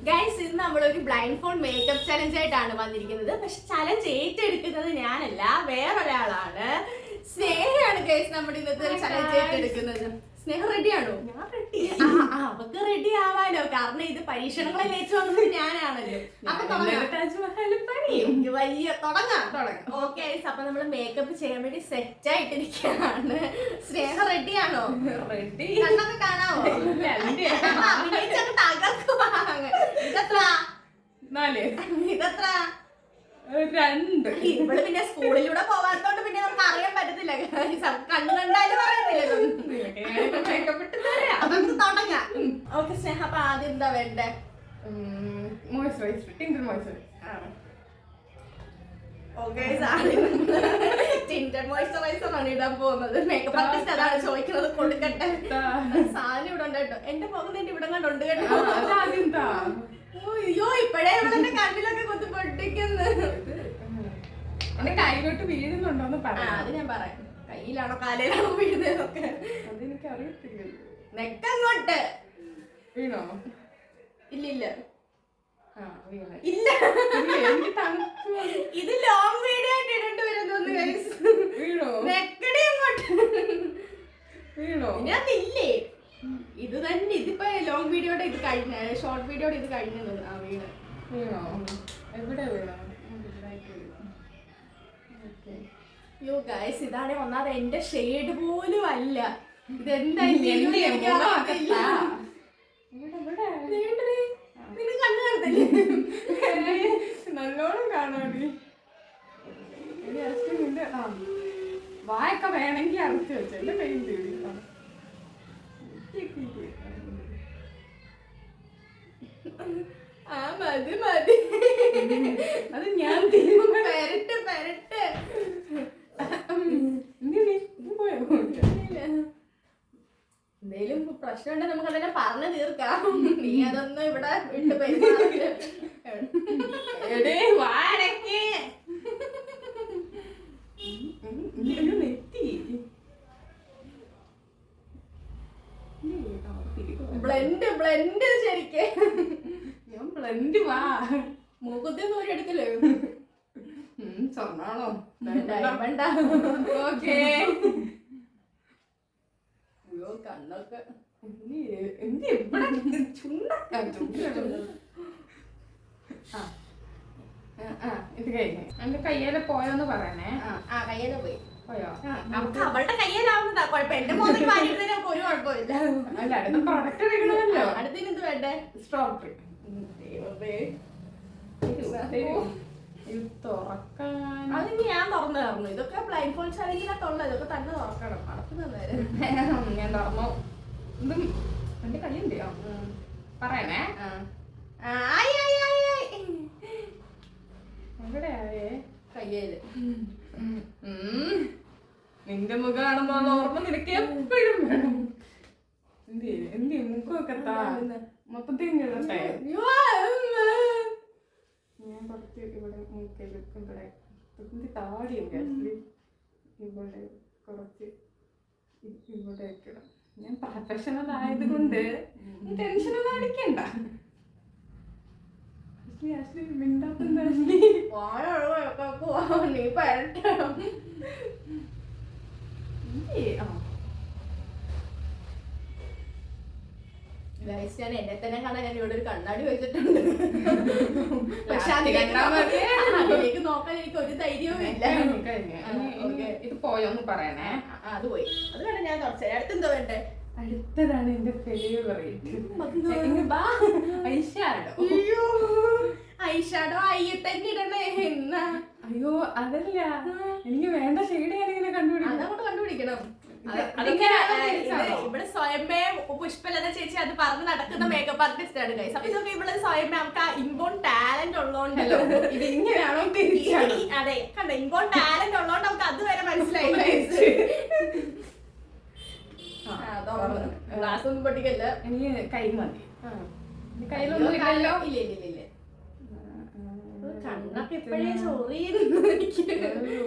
Guys ഇന്ന് നമ്മളൊരു blind fold makeup challenge ആയിട്ടാണ് വന്നിരിക്കുന്നത്. പക്ഷെ ചലഞ്ച് ഏറ്റെടുക്കുന്നത് ഞാനല്ല, വേറൊരാളാണ്. സ്നേഹയാണ് ഗൈസ് നമ്മുടെ ഇന്നത്തെ ചലഞ്ച് ഏറ്റെടുക്കുന്നത്. സ്നേഹ റെഡിയാണോ? ഞാൻ റെഡി. അവക്ക് റെഡി ആവാനോ, കാരണം ഇത് പരീക്ഷണങ്ങളെ ഏറ്റു വന്നത് ഞാനാണല്ലോ. അപ്പൊ വലിയ തുടങ്ങാം. ഓക്കെ, അപ്പൊ നമ്മള് മേക്കപ്പ് ചെയ്യാൻ വേണ്ടി സെറ്റ് ആയിട്ടിരിക്കുകയാണ്. സ്നേഹ റെഡിയാണോ? റെഡി. കണ്ണൊക്കെ കാണാവോ? അഭിനയിച്ചൊക്കെ തകർക്കുവാണ്. ഇതെത്ര? 4. ഇതെത്ര? 2. ഇവിടെ പിന്നെ സ്കൂളിലൂടെ പോവാത്തോണ്ട് പിന്നെ നമുക്ക് അറിയാൻ പറ്റത്തില്ല. കണ്ണു കണ്ടാലും അറിയത്തില്ല. അപ്പൊ നമുക്ക് തുടങ്ങാം. ഓക്കെ സ്നേഹ, അപ്പൊ ആദ്യം എന്താ വേണ്ടേ? Moisturiser, tinted moisturiser. Tinted moisturiser ആണ് ഇടാൻ പോകുന്നത്. മേക്കപ്പ് ആർട്ടിസ്റ്റ് അതാണ് ചോദിക്കുന്നത്, കൊടുക്കട്ടെ. സാധനം ഇവിടെ ഉണ്ട് കേട്ടോ. എന്റെ പോകുന്നതിന്റെ ഇവിടെ കണ്ടുണ്ട് കേട്ടോ. അയ്യോ, ഇപ്പഴേ ഇവിടെ എന്റെ കണ്ണിലൊക്കെ കുത്തി പൊട്ടിക്കുന്നു. എന്റെ കൈലോട്ട് വീഴുന്നുണ്ടോന്ന് പറയാം. അത് ഞാൻ പറയാം. കയ്യിലാണോ കാലയിലാണോ വീഴുന്നതൊക്കെ അതെനിക്ക് അറിയത്തില്ല. നെക്കങ്ങോട്ട് വീണോ? ഇല്ല ഇല്ല. ഇത് ലോങ് വീഡിയോ ആയിട്ട് ഇടേണ്ടി വരുന്നു. വീണോ? നെക്കടി അങ്ങോട്ട് വീണോ? ഇതിനകത്തില്ലേ? ഇത് തന്നെ. ഇതിപ്പോ ലോങ് വീഡിയോയുടെ ഇത് കഴിഞ്ഞ, ഷോർട്ട് വീഡിയോയുടെ ഇത് കഴിഞ്ഞു. വീണോ? എവിടെ വീണോ? യോ ഗൈസ്, ഇതാണ് ഒന്നാമത് എന്റെ ഷെയ്ഡ് പോലും അല്ല. ഇതെന്താ കണ്ണു കാണത്തില്ലേ? നല്ലോണം കാണാടി. വായൊക്കെ വേണമെങ്കിൽ അറുത്ത് വെച്ചു. എന്റെ കയ്യിൽ തീടി. മതി മതി, അത് ഞാൻ പെരട്ട് പെരട്ട്. എന്തേലും പ്രശ്നം ഉണ്ടെങ്കിൽ നമുക്ക് അതെല്ലാം പറഞ്ഞു തീർക്കാം. നീ അതൊന്നും ഇവിടെ ഇട്ട് പെരുമാറില്ല. ബ്ലെൻഡ് ബ്ലെൻഡ് ശരിക്ക്. ഞാൻ ബ്ലെൻഡ് വാ. മൂക്കുത്തി ഒന്നും ഒരു എടുക്കല്ലേ? സ്വർണ്ണാണോ? വേണ്ട. ഓക്കേ. അയ്യോ, കണ്ണൊക്കെ ഇത് കഴിഞ്ഞു. എന്റെ കയ്യേലെ പോയോന്ന് പറയണേ. കയ്യേലെ പോയി. പോയോ? നമുക്ക് അവളുടെ കയ്യിലാവുന്നതാ കുഴപ്പം. എന്റെ മോതിൽ പാലിടുന്നതിന് നമുക്ക് ഒരു കുഴപ്പമില്ല. അല്ല, അടുത്ത പ്രൊഡക്റ്റ് എടുക്കണമല്ലോ. അടുത്തിന് എന്ത് വേണ്ടേ? സ്ട്രോബെറി. തുറക്കാൻ അതിന് ഞാൻ തുറന്നു തന്നു. ഇതൊക്കെ ബ്ലൈൻഡ് ഫോൾഡ് ചലഞ്ചിനകത്തുള്ള, ഇതൊക്കെ തന്നെ തുറക്കണം. അടക്കുന്നത് ഞാൻ തുറന്നു. ഇതും എന്റെ കയ്യുണ്ടോ? പറയണേ. എവിടെയായേ? കയ്യേല്. നിന്റെ മുഖമാണെന്നുള്ള ഓർമ്മ നിനക്ക് എപ്പോഴും വേണം. എന്ത് മുഖമൊക്കെ മൊത്തത്തിൽ കേട്ടെ. ഞാൻ കുറച്ച് ഇവിടെ മൂക്കെടുക്കും. ഇവിടെ താടിയുണ്ട്. ഇവിടെ കുറച്ച് ഇവിടെ വെക്കണം. ഞാൻ പ്രൊഫഷണൽ ആയതുകൊണ്ട് ടെൻഷനൊന്നും അടിക്കണ്ട. മിണ്ടാത്തുണ്ട്. നീ പരട്ടണം. ഞാൻ എന്നെ തന്നെ കാണാൻ ഞാൻ ഇവിടെ ഒരു കണ്ണാടി വെച്ചിട്ടുണ്ട്. പക്ഷെ അതിലേക്ക് നോക്കാൻ എനിക്ക് ഒരു ധൈര്യവും ഇല്ല. ഇത് പോയോന്ന് പറയണേ. അത് പോയി. അത് വേണ്ട, ഞാൻ കുറച്ച്. അടുത്തെന്തോ വേണ്ടേ? അടുത്തതാണ് എന്റെ ഫേവറേറ്റ്. ഐഷാഡോ. അയ്യോ, ഐഷാഡോ അയ്യ തന്നെ ഇടണേ. എന്നാ? അയ്യോ അതല്ല, എനിക്ക് വേണ്ട ഷെയ്ഡ് ഞാനിങ്ങനെ കണ്ടുപിടിക്കണം. അതങ്ങോട്ട് കണ്ടുപിടിക്കണം. ഇവിടെ സ്വയമേ പുഷ്പലത ചേച്ചി അത് പറഞ്ഞ് നടക്കുന്ന മേക്കപ്പ് ആർട്ടിസ്റ്റ് ആണ് ഗൈസ്. അപ്പൊ ഇതൊക്കെ ഇവിടെ സ്വയമേ നമുക്ക് ആ ഇൻബോൺ ടാലന്റ് ഉള്ളതുകൊണ്ടല്ലോ. ഇത് ഇങ്ങനെയാണോ? അതെ, കണ്ടോ, ഇൻബോൺ ടാലന്റ് ഉള്ളതുകൊണ്ട് നമുക്ക് അതുവരെ മനസ്സിലായി. ഗ്ലാസ് ഒന്നും പൊട്ടിക്കല്ല. എനിക്ക് കൈ മതി. കയ്യിലൊന്നും ഇല്ലല്ലോ. ഇല്ല ഇല്ല ഇല്ല. കണ്ണൊക്കെ എപ്പോഴേ ചോറിയിരുന്നു.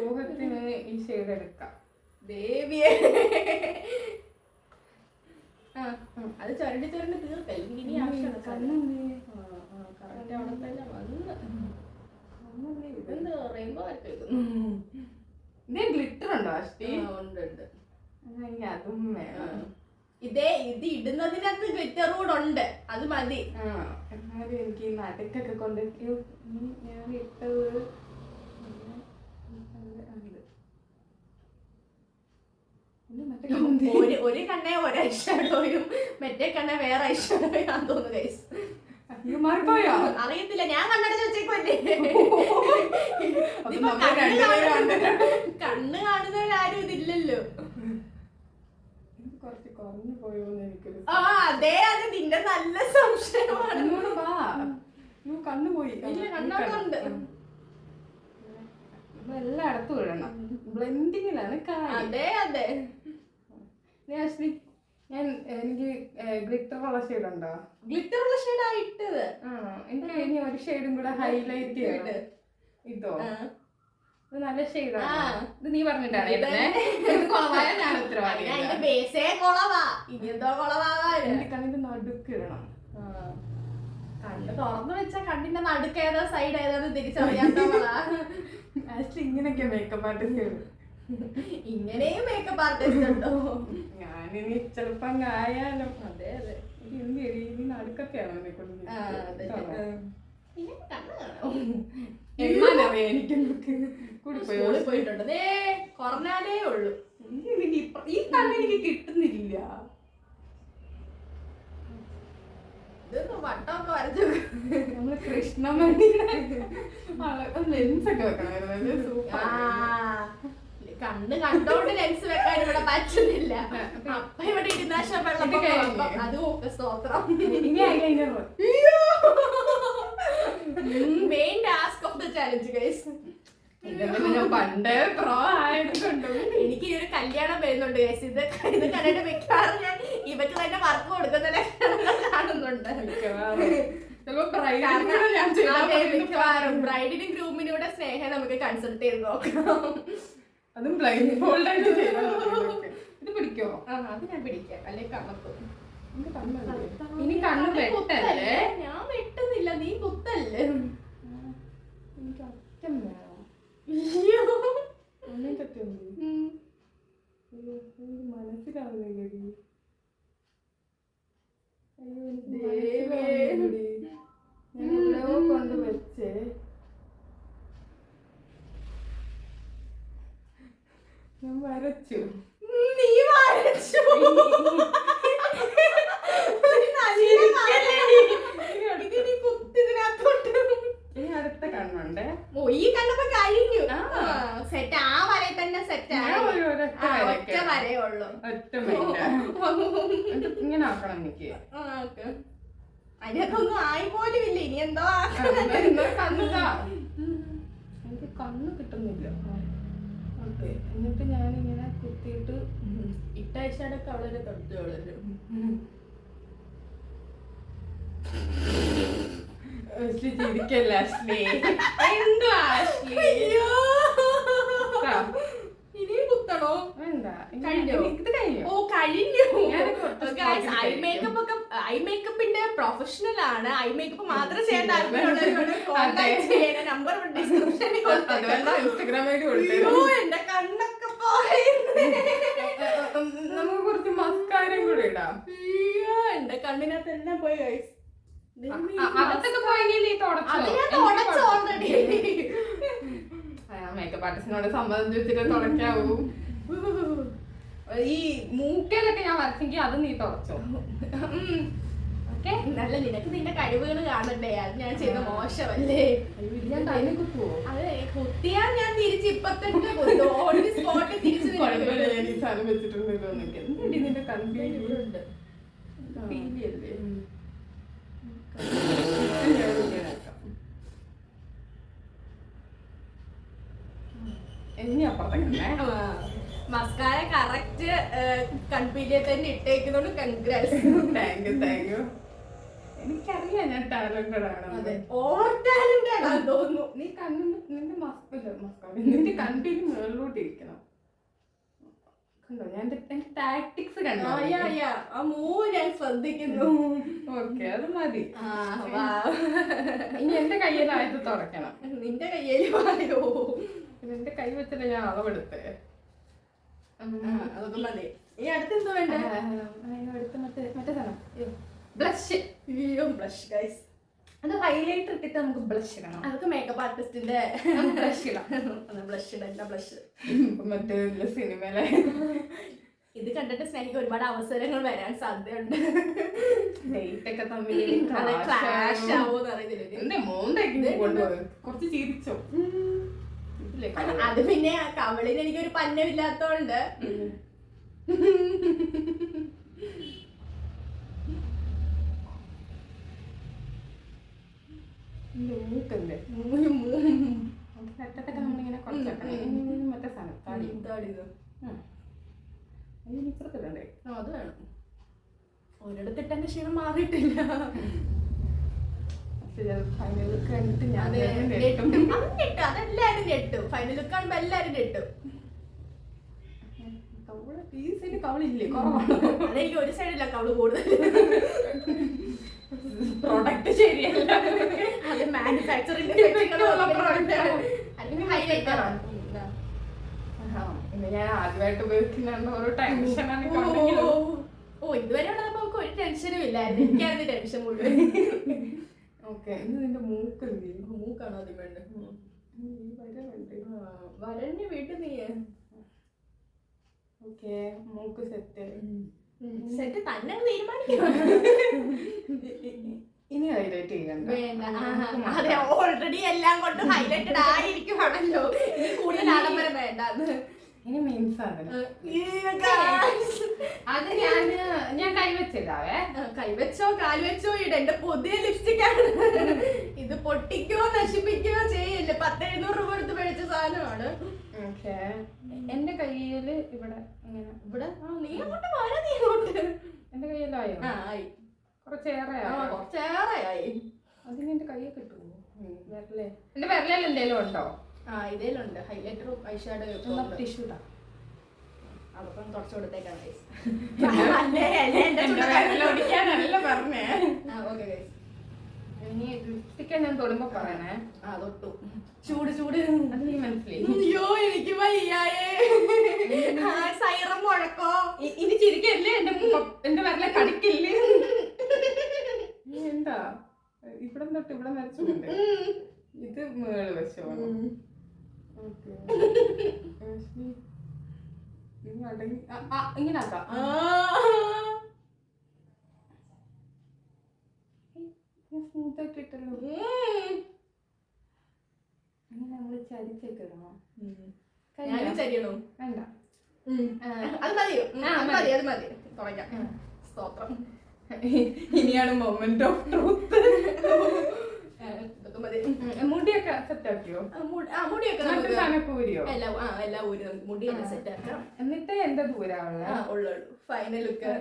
ഊഹത്തിന് ഈ ഷെയ്ഡ് എടുക്കാം. ദേവിയെ അത് ചുരണ്ടി ചുരണ്ടി തീർക്കല്ലേ. ഇനി ആവശ്യമാണ്. ആഷ്ടി? ഉണ്ട് ഉണ്ട്. എനിക്ക് അതും വേണം. ഇത് ഇടുന്നതിനകത്ത് ഗ്ലിറ്റർ കൂടെ ഉണ്ട്, അത് മതി. എന്നാലും എനിക്ക് ഈ നടുക്കൊക്കെ കൊണ്ട് ഞാൻ ഇട്ടത് ഒരു കണ്ണേ ഒരു ഐഷാഡോയും മറ്റേ കണ്ണേ വേറെ ഐഷാഡോയും ആണെന്ന് തോന്നുന്നു ഗൈസ്. മാറിപ്പോയോ അറിയത്തില്ല, ഞാൻ കണ്ണടച്ച് വെച്ചേക്കുമല്ലേ. കണ്ണ് കാണുന്നവരാരും ഇതില്ലല്ലോ. കുറച്ച് കുറഞ്ഞു പോയോന്ന് എനിക്കൊരു അതെ അതെ, നിന്റെ നല്ല സംശയമാണ്. കണ്ണു പോയി. ഇല്ല, കണ്ണോട്ടുണ്ട്. എല്ലായിടത്തും ഇടണം, ബ്ലെൻഡിങ്ങിലാണ്. അതെ അതെ. എനിക്ക് ഗ്ലിറ്റർ ഉള്ള ഷെയ്ഡ് ഉണ്ടോ? ഗ്ലിറ്റർ ഉള്ള ഷെയ്ഡ് ആയിട്ടത്. എനിക്ക് ഇനി ഒരു ഷെയ്ഡും കൂടെ ഹൈലൈറ്റ് ചെയ്യണം. ഇതോ നല്ല ഷെയ്ഡാണ്. ഇത് നീ പറഞ്ഞിട്ടാണ് ഞാൻ ഉത്തരവാദി. എന്റെ കണ്ണിന്റെ നടുക്ക് ഇടണം. കണ്ണ് തുറന്നു വെച്ചാ കണ്ണിന്റെ നടുക്ക് ഏതാ സൈഡ് ഏതാന്ന് തിരിച്ചറിയാത്തവളാ. ഇങ്ങനെയൊക്കെ മേക്കപ്പ് ആർട്ടിസ്റ്റ്. ഇങ്ങനെയും മേക്കപ്പ് ആർട്ടിസ്റ്റ് ഉണ്ടോ? ഞാനിനി ചെറുപ്പം ആയാലും. അതെ അതെ, ഇനി നടുക്കൊക്കെയാണോ എന്നെ കൊണ്ട്? സ്കൂളിൽ പോയിട്ടുണ്ട്, കുറഞ്ഞാലേ ഉള്ളു. ഈ കണ്ണെനിക്ക് കിട്ടുന്നില്ല. ഇതൊന്നും വട്ടമൊക്കെ വരച്ചു. നമ്മള് കൃഷ്ണമണി ലെൻസ് ഒക്കെ വെക്കണം. കണ്ണ് കണ്ടോണ്ട് ലെൻസ് വെക്കാൻ ഇവിടെ പറ്റുന്നില്ല. അപ്പൊ ഇവിടെ ഇരുന്നാശ വെള്ളം അതും സ്തോത്രം. Main task of the challenge guys. പണ്ട് പ്രോ ആയതുകൊണ്ട് എനിക്ക് ഈ ഒരു കല്യാണം വരുന്നുണ്ട് ഗൈസ്. ഇത് കണ്ടിട്ട് മിക്കവാറും ഞാൻ ഇവക്ക് തന്നെ വർക്ക് കൊടുക്കുന്ന ലക്ഷണങ്ങൾ കാണുന്നുണ്ട്. മിക്കവാറും ബ്രൈഡിനും ഗ്രൂമിനൂടെ സ്നേഹം നമുക്ക് കൺസൾട്ട് ചെയ്ത് നോക്കാം. അതും ബ്ലൈൻഡ് ഫോൾഡ് ആയിട്ട് ഇത് പിടിക്കോ? അത് ഞാൻ പിടിക്കാം, അല്ലെ കണക്കും. ഇനി കണ്ണ് വെട്ടല്ലേ? ഞാൻ വെട്ടുന്നില്ല, നീ കുത്തല്ലേ. എനിക്ക് അറ്റം വേണം. മനസ്സിലാവുന്നില്ല. എവിടെയോ കൊണ്ട് വെച്ചേ. ഞാൻ വരച്ചു. നീ വരച്ചു? ഈ അടുത്ത കണ്ണുണ്ട്. ഈ കണ്ണൊക്കെ കഴിഞ്ഞു. സെറ്റ് ആ വരെ തന്നെ സെറ്റ് ഒറ്റ വരേ ഉള്ളു. ഇങ്ങനെ ആക്കണം എനിക്ക്. അതിനകത്തൊന്നും ആയി പോലും ഇല്ല. ഇനി എന്തോ എനിക്ക് കണ്ണ് കിട്ടുന്നില്ല. ഓക്കെ, എന്നിട്ട് ഞാനിങ്ങനെ കുത്തിയിട്ട് ഇട്ടാഴ്ചയൊക്കെ അവളെ തൊട്ട് വളരും. ചിരിക്കല്ല അശ്ലി. എന്താ ഇനിയും കുത്തണോ? കഴിഞ്ഞു. ഇത് കഴിഞ്ഞു. ഓ കഴിഞ്ഞു. ഐ മേക്കപ്പിന്റെ പ്രൊഫഷണൽ ആണ്. ഐ മേക്കപ്പ് മാത്രം ചെയ്യാൻ താല്പര്യമുള്ളവരോട് നമ്പർ ഡിസ്ക്രിപ്ഷനിൽ ഇൻസ്റ്റാഗ്രാം ഐഡി കൊടുത്തു. എന്റെ കണ്ണൊക്കെ പോയി. നമുക്ക് കുറച്ച് മസ്കാരം കൂടെ ഇടാം. എന്റെ കണ്ണിനകത്ത് എല്ലാം പോയി ഗൈസ്. അകത്തൊക്കെ പോയെങ്കിൽ നീ ഓൾറെഡി മേക്കപ്പ് ആർട്ടിസ്റ്റിനോട് സമ്മതം ചോദിച്ചിട്ട് തുടക്കാവൂ. ഈ മൂക്കയിലൊക്കെ ഞാൻ വരച്ചെങ്കിൽ അത് നീ തുടച്ചോ. നല്ല നിനക്ക് നിന്റെ കഴിവുകൾ കാണണ്ടേ. അത് ഞാൻ ചെയ്ത മോശമല്ലേ. ഞാൻ കയ്യിൽ കുത്തുവോ? അതെ, കുത്തിയാൽ ഞാൻ തിരിച്ച് ഇപ്പത്തന്നെ സ്പോട്ടിൽ തിരിച്ചു വെച്ചിട്ടുണ്ട്. നിന്റെ കൺഫ്യൂഷൻ ഇനി അപ്പുറത്തെ മസ്കാര കറക്റ്റ് കൺപീലിയെ തന്നെ ഇട്ടേക്കുന്നോണ്ട് കൺഗ്രാറ്റ്സ്. Thank you. എനിക്കറിയാം ഞാൻ ടാലന്റഡ് ആണ്. ഓവർ ടാലന്റഡ് ആണെന്ന് തോന്നുന്നു. നീ നിന്റെ നിന്റെ കൺപീലി മുകളിലോട്ട് ഇരിക്കണം. കണ്ടോ, ഞാൻ ടാക്ടിക്സ് കണ്ടോ? ആ മൂവ് ഞാൻ ശ്രദ്ധിക്കുന്നു. ഓക്കെ, അത് മതി. ഇനി എന്റെ കയ്യിലായത് തുടക്കണം. നിന്റെ കയ്യിൽ വായോ? നിന്റെ കൈ വെച്ചല്ലേ ഞാൻ അളവെടുത്തേ. അതൊക്കെ മതി. ഈ അടുത്ത് എന്താ വേണ്ട? അടുത്ത് മറ്റേ സാധനം ബ്ലഷ്. Blush guys. അത് ഹൈലൈറ്റർ ഇട്ടിട്ട് നമുക്ക് ബ്ലഷ് ഇടണം. അതൊക്കെ മേക്കപ്പ് ആർട്ടിസ്റ്റിന്റെ ബ്ലഷ് ഇടാം. ബ്ലഷ് ഇടല്ല, ബ്ലഷ്. മറ്റേ സിനിമയിലെ ഇത് കണ്ടിട്ട് സ്നേഹിക്ക് ഒരുപാട് അവസരങ്ങൾ വരാൻ സാധ്യതയുണ്ട്. ഡേറ്റൊക്കെ തമ്മിൽ ക്ലാഷ് ആവോന്ന് അറിയത്തില്ല. കുറച്ച് ചിരിച്ചോ. അത് പിന്നെ കവളിന് എനിക്കൊരു പന്നമില്ലാത്തോണ്ട് മൂക്കല്ലേ നമ്മളിങ്ങനെ കുറച്ചാക്കണം. മറ്റേ സാധനം ഇപ്പുറത്തിടണ്ടേ? അത് വേണം. ഒരിടത്തിട്ട് എന്റെ ക്ഷീണം മാറിയിട്ടില്ല. ഫൈനൽ ലുക്ക് കണ്ടിട്ട് ഞാൻ അതെല്ലാരും ഞെട്ടും. ഫൈനൽ ലുക്ക് കാണുമ്പോ എല്ലാരും ഞെട്ടും. ഈ സൈഡ് കവളില്ലേ? കുറവാണ്. അതെനിക്ക് ഒരു സൈഡില്ല കവള് കൂടുതൽ. പ്രോഡക്റ്റ് ശരിയല്ല. അത് മാനുഫാക്ചറിംഗ് അല്ലെങ്കിൽ ഹൈലൈറ്റർ ആണ്. ഞാൻ ആദ്യമായിട്ട് ഉപയോഗിക്കുന്ന ഒരു ടെൻഷനാണ്. ഇതുവരെ നമുക്ക് ഒരു ടെൻഷനും ഇല്ലായിരുന്നു. എനിക്കായിരുന്നു ടെൻഷൻ മുഴുവൻ. ഓക്കെ, ഇന്ന് നിന്റെ മൂക്കല്ലേ? മൂക്കാണോ ആദ്യം വേണ്ടത്? വരന്റെ വീട്ടിൽ നീ ഓക്കെ മൂക്ക് സെറ്റ് സെറ്റ് തന്നെ തീരുമാനിക്കും. ഇനി ഹൈലൈറ്റ് ചെയ്യണ്ട. അതെ, ഓൾറെഡി എല്ലാം കൊണ്ട് ഹൈലൈറ്റഡ് ആയിരിക്കുവാണല്ലോ. ഇനി കൂടുതൽ ആഡംബരം വേണ്ടാന്ന്. ഇനി മെയിൻ സാധനം അത് ഞാൻ കൈവച്ചില്ലാവേ. കൈവച്ചോ കാൽവെച്ചോ ഇട. എന്റെ പുതിയ ലിപ്സ്റ്റിക് ആണ് ഇത്. പൊട്ടിക്കോ നശിപ്പിക്കോ ചെയ്യില്ല. 1000-700 രൂപ എടുത്ത് മേടിച്ച സാധനമാണ്. എന്റെ കയ്യില് ഇവിടെ ഇവിടെ നീ അങ്ങോട്ട് മാറാ. നീ അങ്ങോട്ട്. എന്റെ കയ്യിലായോ? ആയി. കുറച്ചേറെയായി. അതിന് എന്റെ കയ്യൊക്കെ കിട്ടുമോ? വിരലേ? എന്റെ വിരലിൽ എന്തേലും ഉണ്ടോ? ഇതേലുണ്ട്. ഹൈലൈറ്ററും ഐഷാഡോ ടിഷ്യൂ ഇടാം. അതൊക്കെ തുടച്ചു കൊടുത്തേക്കാണ്. പറഞ്ഞേ. ഇനി ലിപ്സ്റ്റിക്ക് ഞാൻ തൊടുമ്പോ പറയണേ. തൊട്ടു. ചൂട് ചൂട്. അത് നീ മനസ്സിലായി. അയ്യോ എനിക്ക് വയ്യായേ. സൈറം മുഴക്കോ. ഇനി ചിരിക്കല്ലേ? എന്റെ വിരലെ കടിക്കില്ലേ? എന്താ ഇവിടെ തൊട്ട് ഇവിടെ വരച്ചുണ്ട്. ഇത് മേള് വശമാണ്. ഇങ്ങനെ ആക്കാം. സ്മൂത്ത് ആയിട്ട് ഇട്ടല്ലോ. ഇങ്ങനെ നമ്മള് ചരിച്ചേക്കണോ? ചരിയണോ? വേണ്ട, അത് മതിയോ? അത് മതി. തുടങ്ങാം. സ്തോത്രം. ഇനിയാണ് മൊമെന്റ് ഓഫ് ട്രൂത്ത്. മുടിയൊക്കെ സെറ്റ് ആക്കിയോ? മുടിയൊക്കെ ഊരിയോ? എല്ലാം ഊരി മുടിയൊക്കെ സെറ്റ് ആക്കാം. എന്നിട്ട് എന്താ ദൂരാവുള്ള ഉള്ളു ഫൈനൽ ലുക്ക്.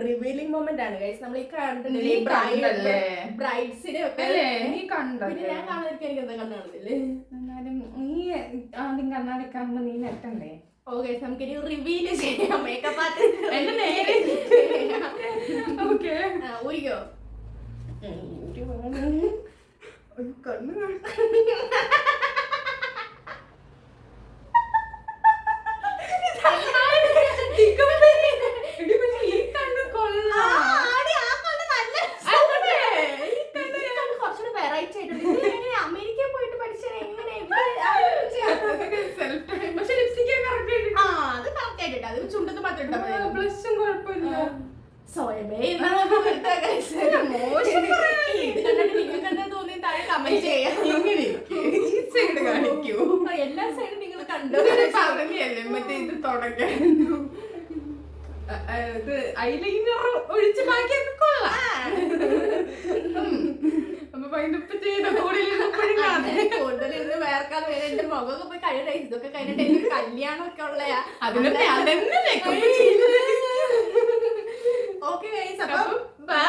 റിവീലിംഗ് മൊമെന്റ് ആണ് ഗൈസ്. നമ്മൾ ഈ കണ്ടില്ലേ ബ്രൈഡ്സിനെ ഒക്കെ. നീ കണ്ടോ? ഞാൻ കാണാതിരിക്കാൻ എനിക്ക് എന്താ കണ്ണാണെന്നില്ലേ? എന്നാലും നീ ആദ്യം കണ്ണാടിക്കാകുമ്പോ നീ നെട്ടണ്ടേ? ഓക്കെ, നമുക്കിനി റിവീല് ചെയ്യാം. മേക്കപ്പ് ആർട്ടിസ്റ്റ് ഊരിക്കോ? കണ്ണു കുറച്ചുകൂടെ വെറൈറ്റി ആയിട്ടുണ്ട്. അമേരിക്കയിൽ പോയിട്ട് പഠിച്ചാൽ എങ്ങനെ? പക്ഷെ ലിപ്സ്റ്റിക് അത് കറക്റ്റ് ആയിട്ടുണ്ട്. അത് ചുണ്ടത്ത് മാത്രം ഇട്ടാൽ ബ്ലഷും കുഴപ്പമില്ല. സ്വയമേ നിങ്ങൾക്ക് എന്താ തോന്നി താഴെ കമന്റ് ചെയ്യാം. എല്ലാ സൈഡും നിങ്ങൾ കണ്ടു. പറഞ്ഞല്ലേ മറ്റേ ഇത് തുടങ്ങാൻ ഇത് ഐലൈനർ ഒഴിച്ച് ബാക്കിയൊക്കെ കൊള്ളാം. അപ്പൊ ഇതൊക്കെ ചെയ്ത കൂടുതൽ ഇരുന്ന് വേർക്കാതെ വരെ എന്റെ മുഖമൊക്കെ പോയി കഴിയട്ടെ. ഇതൊക്കെ കഴിഞ്ഞിട്ട് എനിക്ക് കല്യാണം ഒക്കെ ഉള്ളയാ. അതിനൊക്കെ ഓക്കെ ഗൈസ്, അപ്പം ബൈ.